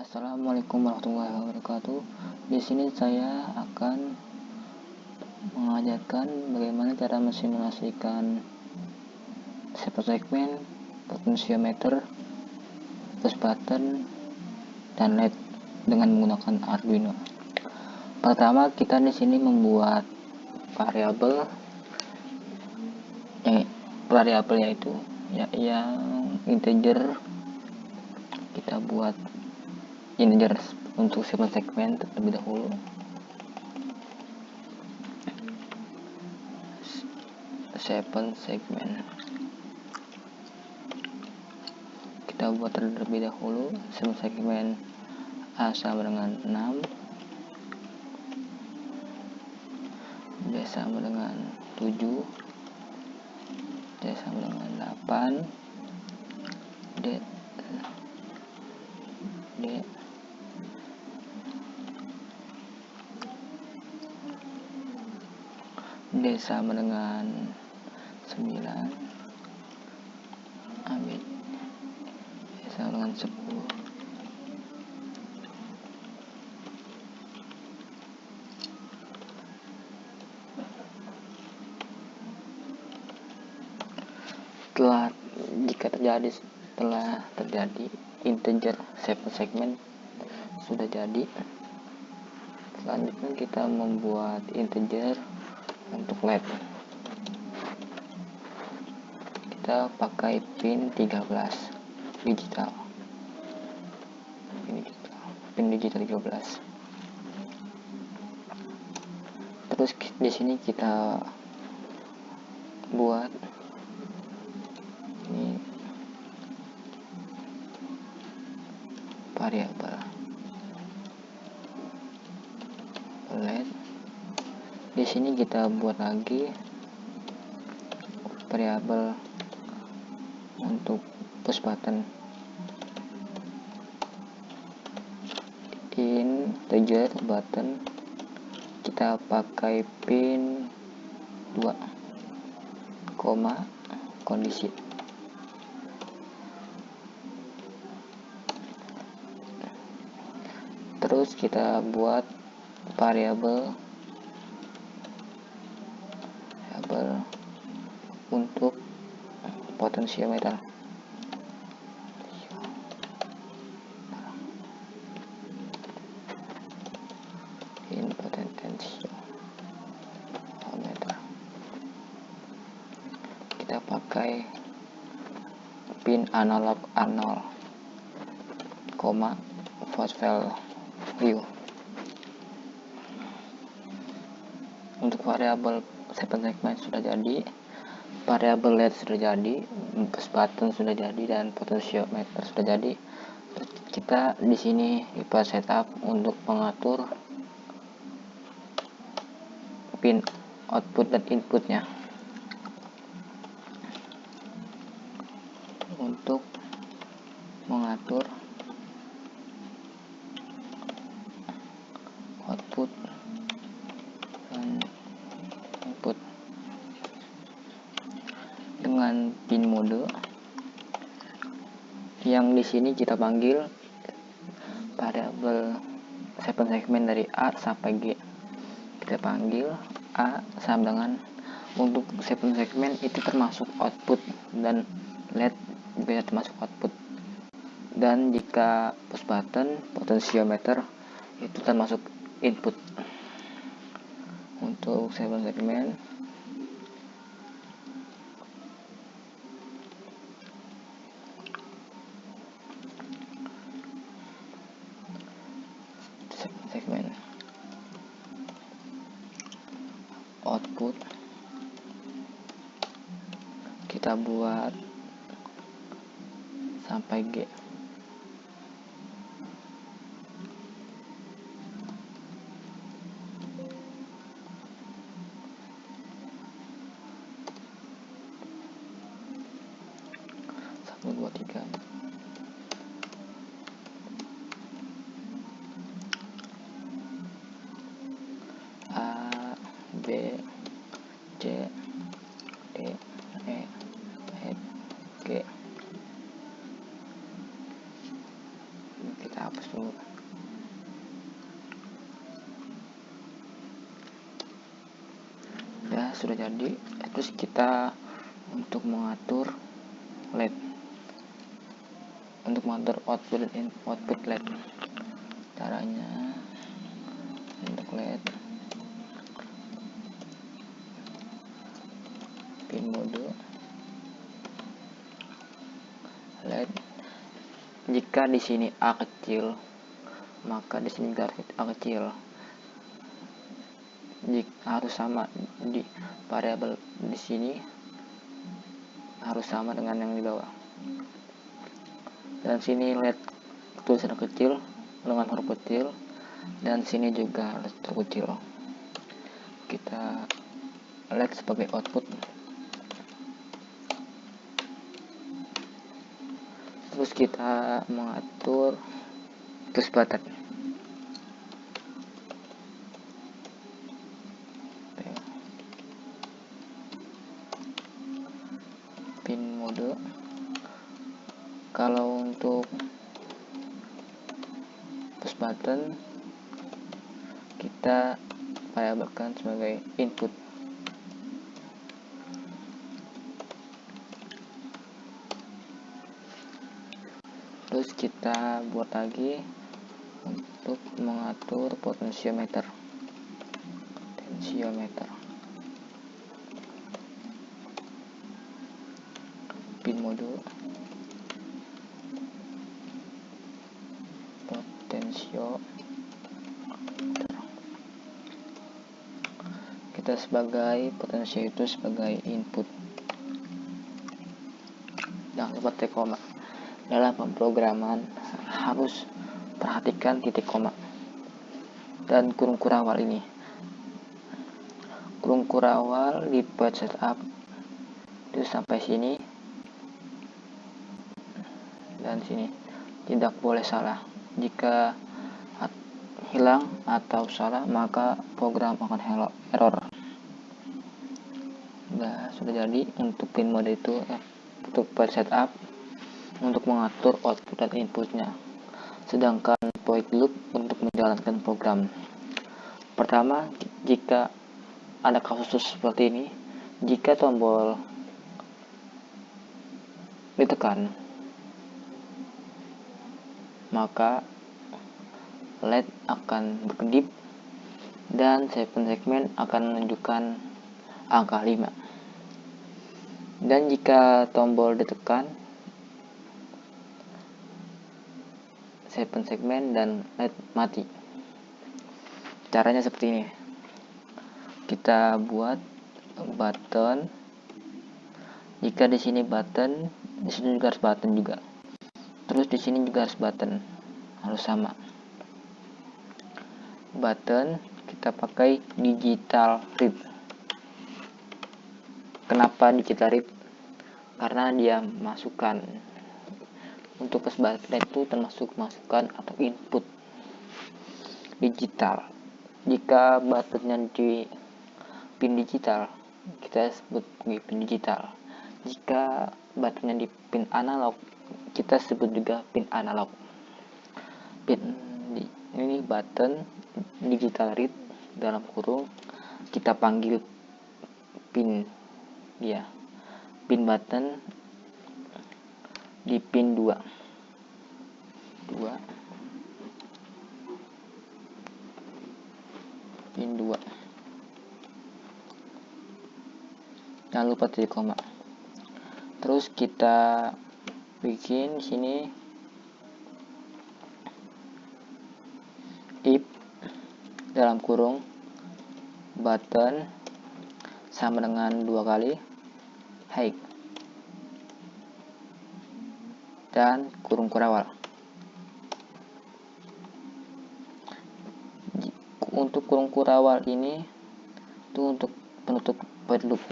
Assalamualaikum warahmatullahi wabarakatuh. Di sini saya akan mengajarkan bagaimana cara mensimulasikan step segmen, potensiometer, push button, dan LED dengan menggunakan Arduino. Pertama, kita di sini membuat variabel, yaitu yang integer. Kita buat integer untuk segmen terlebih dahulu. Segmen kita buat terlebih dahulu. Segmen A sama dengan 6, B sama dengan 7, C sama dengan 8, D sama dengan 9, B sama dengan 10. Setelah terjadi integer segmen sudah jadi, selanjutnya kita membuat integer untuk LED. Kita pakai pin 13 digital, pin digital 13. Terus di sini kita buat ini variabel LED. Di sini kita buat lagi variabel untuk push button, integer button. Kita pakai pin 2, kondisi. Terus kita buat variabel untuk potensiometer. Kita pakai pin analog A0, force value. Untuk variabel segmen sudah jadi, variabel LED sudah jadi, push button sudah jadi, dan potensiometer sudah jadi. Kita di sini IPA setup untuk mengatur pin output dan inputnya. Untuk mengatur output dan input dengan pin mode yang di sini kita panggil variabel segmen dari A sampai G. Kita panggil A sama dengan, untuk segmen itu termasuk output, dan LED bisa termasuk output. Dan jika push button, potensiometer itu termasuk input. Untuk segmen output kita buat sampai G. Satu, dua, tiga. A, B, C, D, E, F, G. Kita hapus dulu. Udah, sudah jadi. Terus kita untuk mengatur LED, untuk mengatur output dan output LED. Caranya untuk LED, pin mode LED. Jika di sini A kecil, maka di sini juga A kecil. Jika harus sama di variabel di sini, harus sama dengan yang di bawah. Dan sini LED tulisan kecil dengan huruf kecil, dan sini juga huruf kecil. Kita LED sebagai output. Terus kita mengatur push button. Pin mode. Kalau untuk push button kita variabelkan sebagai input. Terus kita buat lagi untuk mengatur potensiometer. Pin mode, potensiometer. Kita sebagai potensio itu sebagai input. Jangan lupa titik koma. Dalam pemrograman harus perhatikan titik koma dan kurung kurawal ini. Kurung kurawal di page setup itu sampai sini dan sini tidak boleh salah. Jika hilang atau salah maka program akan error. Nah, sudah jadi untuk pin mode itu untuk page setup untuk mengatur output dan inputnya, sedangkan void loop untuk menjalankan program. Pertama, jika ada kasus seperti ini, jika tombol ditekan maka LED akan berkedip dan segmen akan menunjukkan angka 5. Dan jika tombol ditekan, segmen dan LED mati. Caranya seperti ini. Kita buat button. Jika di sini button, di sini juga harus button juga. Terus di sini juga harus button, harus sama. Button kita pakai digital read. Kenapa digital read? Karena dia masukkan. Untuk push button itu termasuk masukan atau input digital. Jika buttonnya di pin digital, kita sebut pin digital. Jika buttonnya di pin analog, kita sebut juga pin analog. Pin ini button digital read dalam kurung kita panggil pin dia. Pin button di pin 2. Pin 2. Jangan lupa titik koma. Terus kita bikin sini if dalam kurung button sama dengan 2 kali height dan kurung kurawal. Untuk kurung kurawal ini itu untuk penutup void loop.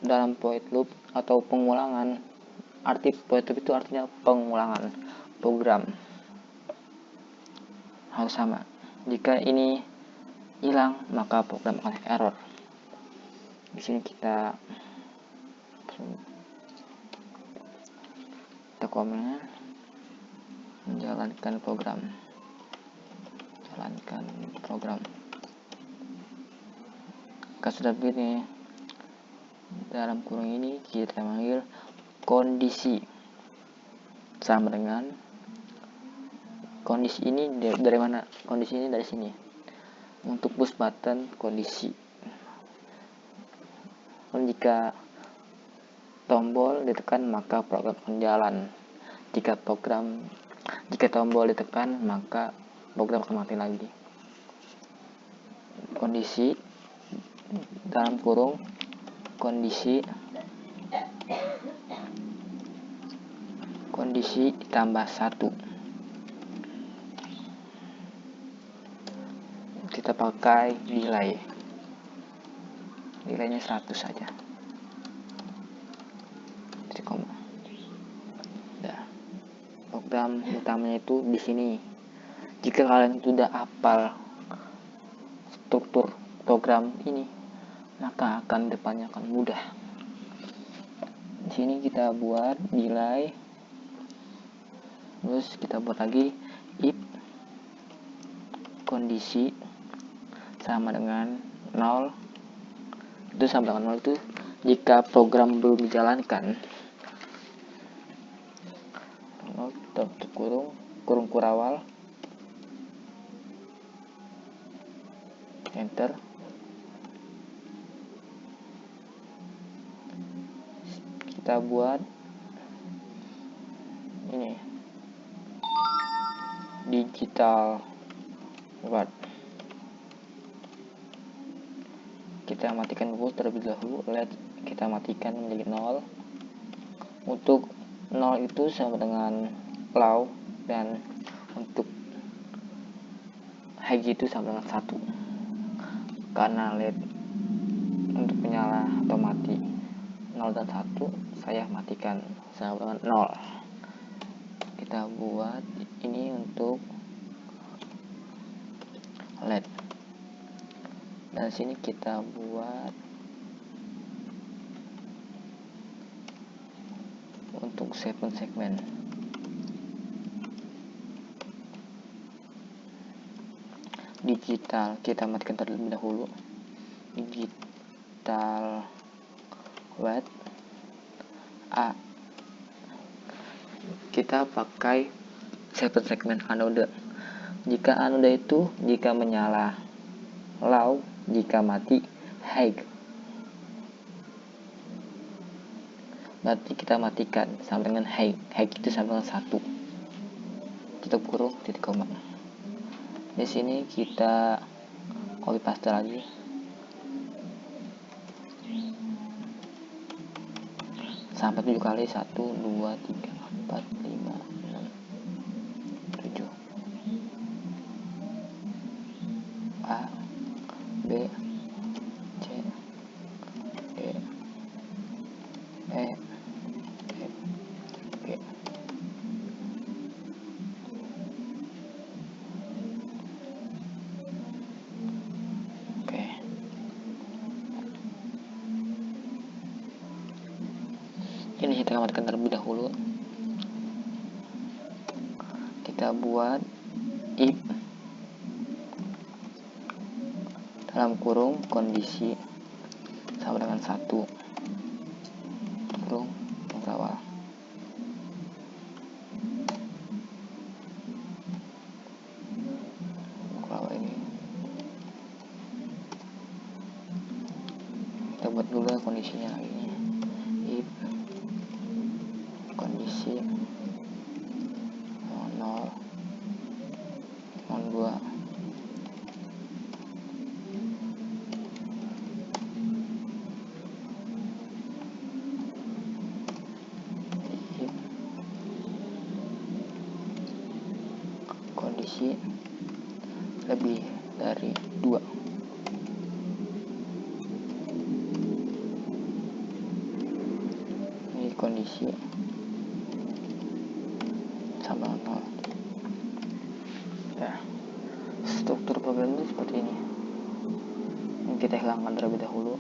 Dalam void loop atau pengulangan, arti void loop itu artinya pengulangan program, harus sama. Jika ini hilang maka program akan error. Di sini kita komen menjalankan program. Jika sudah begini, dalam kurung ini kita panggil kondisi sama dengan kondisi ini. Dari mana kondisi ini? Dari sini. Untuk push button kondisi, jika tombol ditekan maka program akan jalan. Jika tombol ditekan maka program akan mati lagi. Kondisi dalam kurung kondisi ditambah 1. Kita pakai delaynya 100 saja. Program utamanya itu di sini. Jika kalian sudah hafal struktur program ini, maka depannya akan mudah. Di sini kita buat delay, terus kita buat lagi if kondisi sama dengan 0. Itu sama dengan 0 itu jika program belum dijalankan. Kurung kurawal, enter. Kita buat ini digital word. Kita matikan dulu terlebih dahulu. Kita matikan menjadi 0. Untuk 0 itu sama dengan low, dan untuk high itu sama dengan 1. Karena LED untuk menyala atau mati 0 dan 1, saya matikan sama dengan 0. Kita buat ini untuk LED, dan sini kita buat untuk 7 segmen. Digital kita matikan terlebih dahulu. Digital word A, kita pakai 7 segmen anode. Jika anode itu jika menyala low, jika mati high. Berarti kita matikan sama dengan high. High itu sama dengan 1. Tutup kurung, titik koma. Di sini kita copy paste lagi. Sampai 7 kali. 1, 2, 3, 4, 5, 6, 7. A, B, C, D, E, F, G. Oke. Ini kita matikan terlebih dahulu. Kita buat if dalam kurung kondisi sama dengan 1 kurung awal. Ini kita buat dulu kondisinya lagi. If kondisi 0, 2, kondisi lebih dari 2. Ini kondisi sama 0. Ya, struktur program itu seperti ini. Ini kita hilangkan terlebih dahulu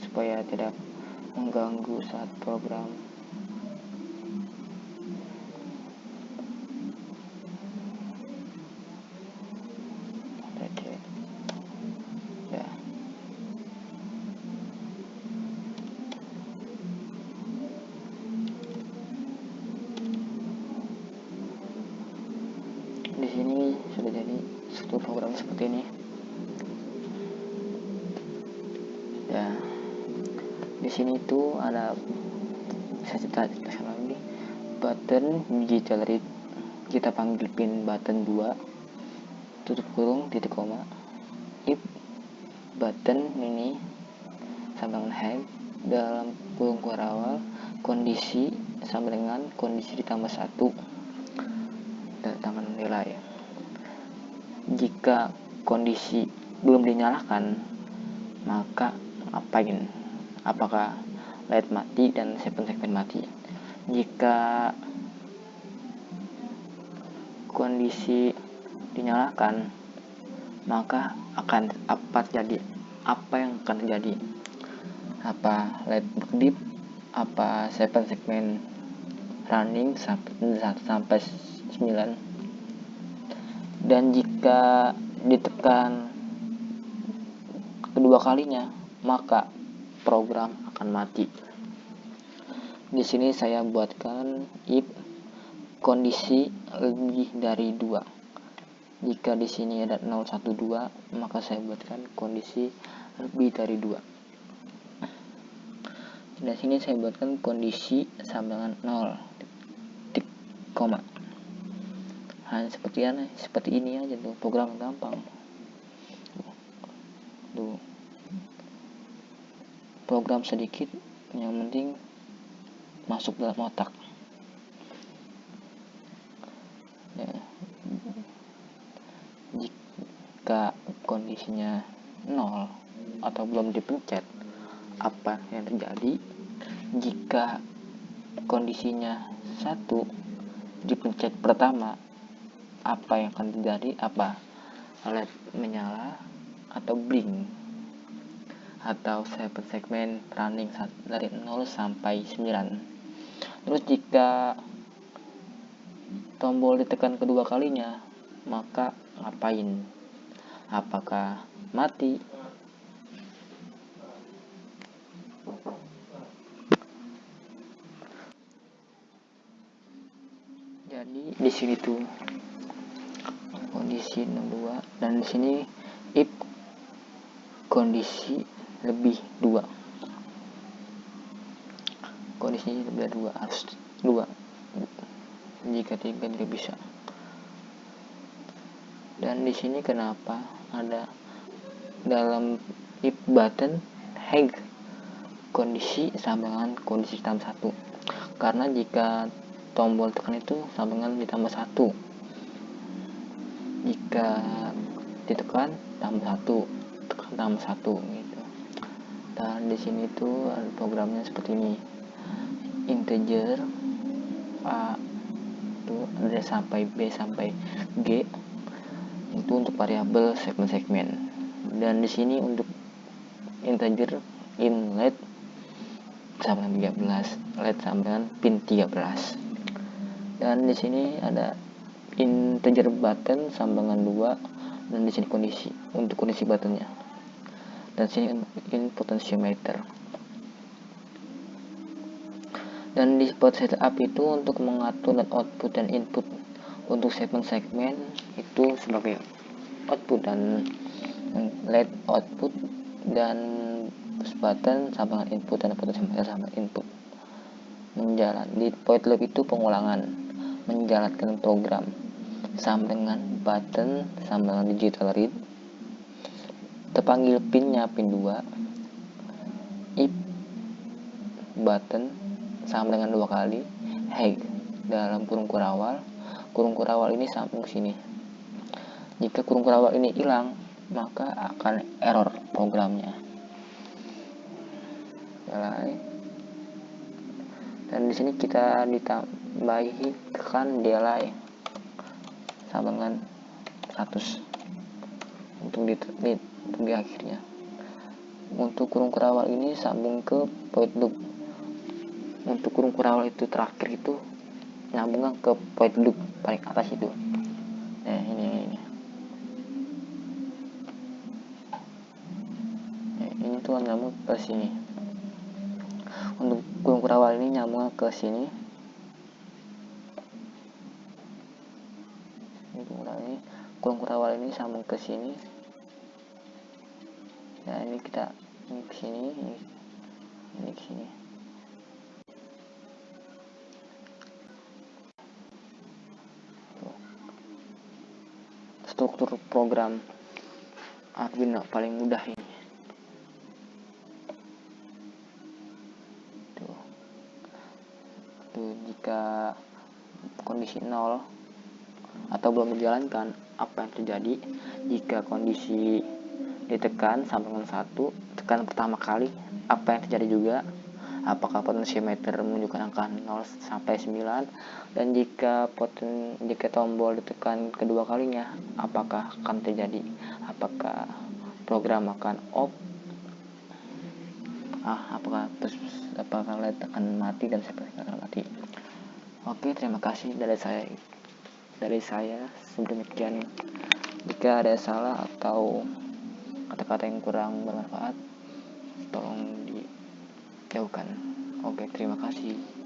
supaya tidak mengganggu saat program. Ya, seperti ini ya. Di sini tuh ada, bisa kita lagi button digital read, kita panggil pin button 2 tutup kurung titik koma, if button ini sama dengan head dalam kurung kurawal kondisi sama dengan kondisi ditambah 1 tangan nilai. Jika kondisi belum dinyalakan, maka ngapain? Apakah LED mati dan segmen mati? Jika kondisi dinyalakan, maka akan apa yang akan terjadi? Apa LED berkedip? Apa segmen running sampai 9? Dan jika ditekan kedua kalinya, maka program akan mati. Di sini saya buatkan if kondisi lebih dari 2. Jika di sini ada 0, 1, 2, maka saya buatkan kondisi lebih dari 2. Di sini saya buatkan kondisi sama dengan 0 titik koma. Hanya seperti ini aja tuh, program gampang. Tuh. Program sedikit, yang penting masuk dalam otak ya. Jika kondisinya 0 atau belum dipencet, apa yang terjadi? Jika kondisinya 1 dipencet pertama, apa yang akan terjadi? Apa LED menyala atau blink atau segmen running dari 0 sampai 9. Terus jika tombol ditekan kedua kalinya, maka ngapain? Apakah mati? Jadi di sini tuh kondisi 62, dan di sini if kondisi lebih 2. Kondisi lebih dari 2 harus 2. Jika 3 tidak bisa. Dan di sini kenapa ada dalam if button hang kondisi sama dengan kondisi ditambah 1? Karena jika tombol tekan itu sama dengan ditambah 1. Jika ditekan tambah 1, tekan tambah 1 gitu. Dan di sini tuh ada programnya seperti ini. Integer A itu ada sampai B sampai G itu untuk variabel segmen. Dan di sini untuk integer in LED sama dengan 13, LED sama dengan pin 13. Dan di sini ada integer button sama dengan 2, dan di sini kondisi untuk kondisi buttonnya. Dan sini in potentiometer. Dan di setup itu untuk mengatur dan output dan input untuk segmen itu sebagai output dan LED output, dan push button sama dengan input dan potentiometer sama input. Di point loop itu pengulangan menjalankan program sama dengan button sama dengan digital read, terpanggil pinnya pin 2, if button sama dengan 2 kali hang dalam kurung kurawal ini sambung sini. Jika kurung kurawal ini hilang, maka akan error programnya. Dan di sini kita ditambahkan delay sama dengan 100 untuk di akhirnya. Untuk kurung kurawal ini sambung ke point loop. Untuk kurung kurawal itu terakhir itu nyambungnya ke point loop paling atas itu. Nah ini. Ini tuh nyambung ke sini. Untuk kurung kurawal ini nyambung ke sini. Kurung kurawal ini sambung ke sini. Dan ini kita ini ke sini, ini ke sini. Struktur program Arduino paling mudah ini. Tuh, jika kondisi 0 atau belum dijalankan, apa yang terjadi jika kondisi ditekan sampai dengan 1, tekan pertama kali, apa yang terjadi juga, apakah potensiometer menunjukkan angka 0 sampai 9, dan jika tombol ditekan kedua kalinya, apakah akan terjadi, apakah program akan off, apakah LED akan mati dan seperti akan mati. Oke, terima kasih dari saya sedemikian. Jika ada salah atau kata-kata yang kurang bermanfaat, tolong dijauhkan. Oke, terima kasih.